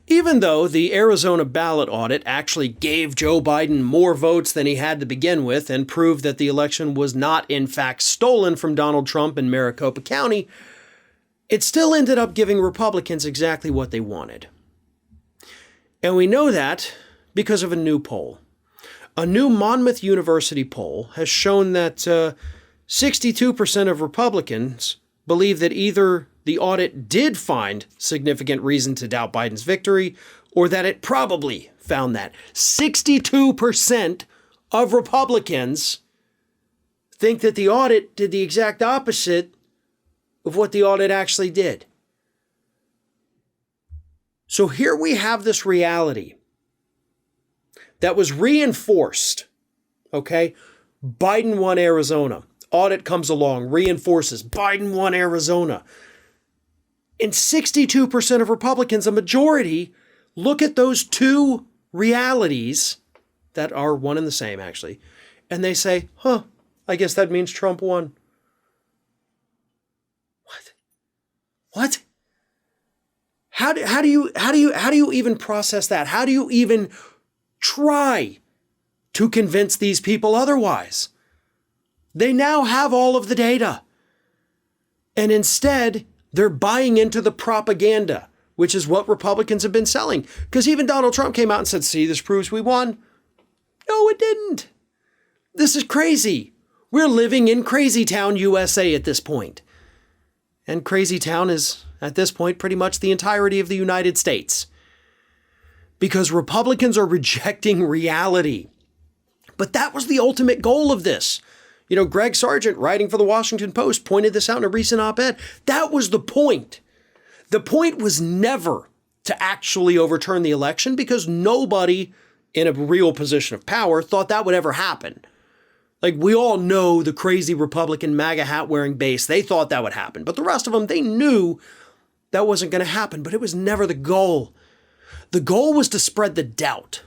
Even though the Arizona ballot audit actually gave Joe Biden more votes than he had to begin with and proved that the election was not in fact stolen from Donald Trump in Maricopa County, it still ended up giving Republicans exactly what they wanted. And we know that because of a new poll. A new Monmouth University poll has shown that 62% of Republicans believe that either the audit did find significant reason to doubt Biden's victory or that it probably found that. 62% of Republicans think that the audit did the exact opposite of what the audit actually did. So here we have this reality that was reinforced, okay? Biden won Arizona. Audit comes along, reinforces Biden won Arizona. And 62% of Republicans, a majority, look at those two realities that are one and the same, actually, and they say, I guess that means Trump won. What? How do you even process that? How do you even try to convince these people otherwise? They now have all of the data. And instead, they're buying into the propaganda, which is what Republicans have been selling. Because even Donald Trump came out and said, see, this proves we won. No, it didn't. This is crazy. We're living in Crazy Town, USA at this point. And Crazy Town is, at this point, pretty much the entirety of the United States. Because Republicans are rejecting reality. But that was the ultimate goal of this. You know, Greg Sargent, writing for the Washington Post, pointed this out in a recent op-ed. That was the point. The point was never to actually overturn the election because nobody in a real position of power thought that would ever happen. Like, we all know the crazy Republican MAGA hat-wearing base, they thought that would happen. But the rest of them, they knew that wasn't going to happen, but it was never the goal. The goal was to spread the doubt.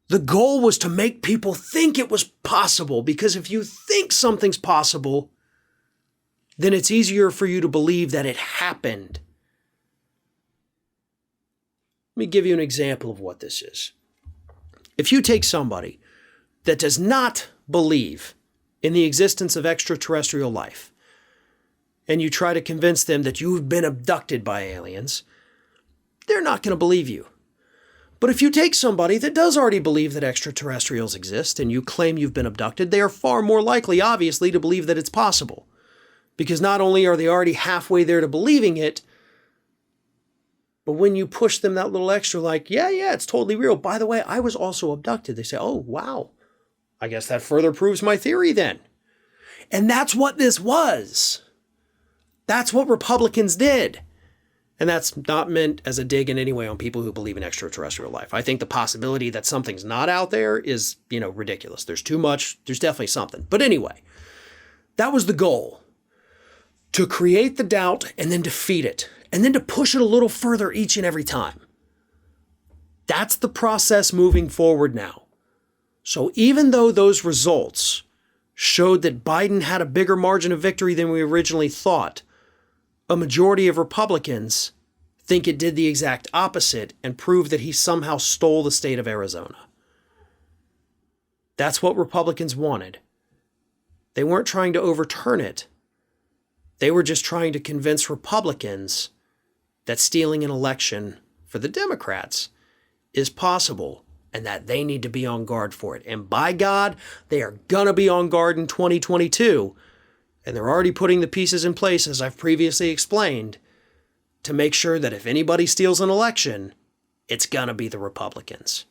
The goal was to make people think it was possible, because if you think something's possible, then it's easier for you to believe that it happened. Let me give you an example of what this is. If you take somebody that does not believe in the existence of extraterrestrial life, and you try to convince them that you've been abducted by aliens, they're not going to believe you. But if you take somebody that does already believe that extraterrestrials exist and you claim you've been abducted, they are far more likely, obviously, to believe that it's possible. Because not only are they already halfway there to believing it, but when you push them that little extra, like, yeah, it's totally real. By the way, I was also abducted. They say, oh, wow. I guess that further proves my theory then. And that's what this was. That's what Republicans did. And that's not meant as a dig in any way on people who believe in extraterrestrial life. I think the possibility that something's not out there is, ridiculous. There's too much. There's definitely something. But anyway, that was the goal. To create the doubt and then defeat it. And then to push it a little further each and every time. That's the process moving forward now. So even though those results showed that Biden had a bigger margin of victory than we originally thought, a majority of Republicans think it did the exact opposite and prove that he somehow stole the state of Arizona. That's what Republicans wanted. They weren't trying to overturn it. They were just trying to convince Republicans that stealing an election for the Democrats is possible and that they need to be on guard for it. And by God, they are going to be on guard in 2022. And they're already putting the pieces in place, as I've previously explained, to make sure that if anybody steals an election, it's going to be the Republicans.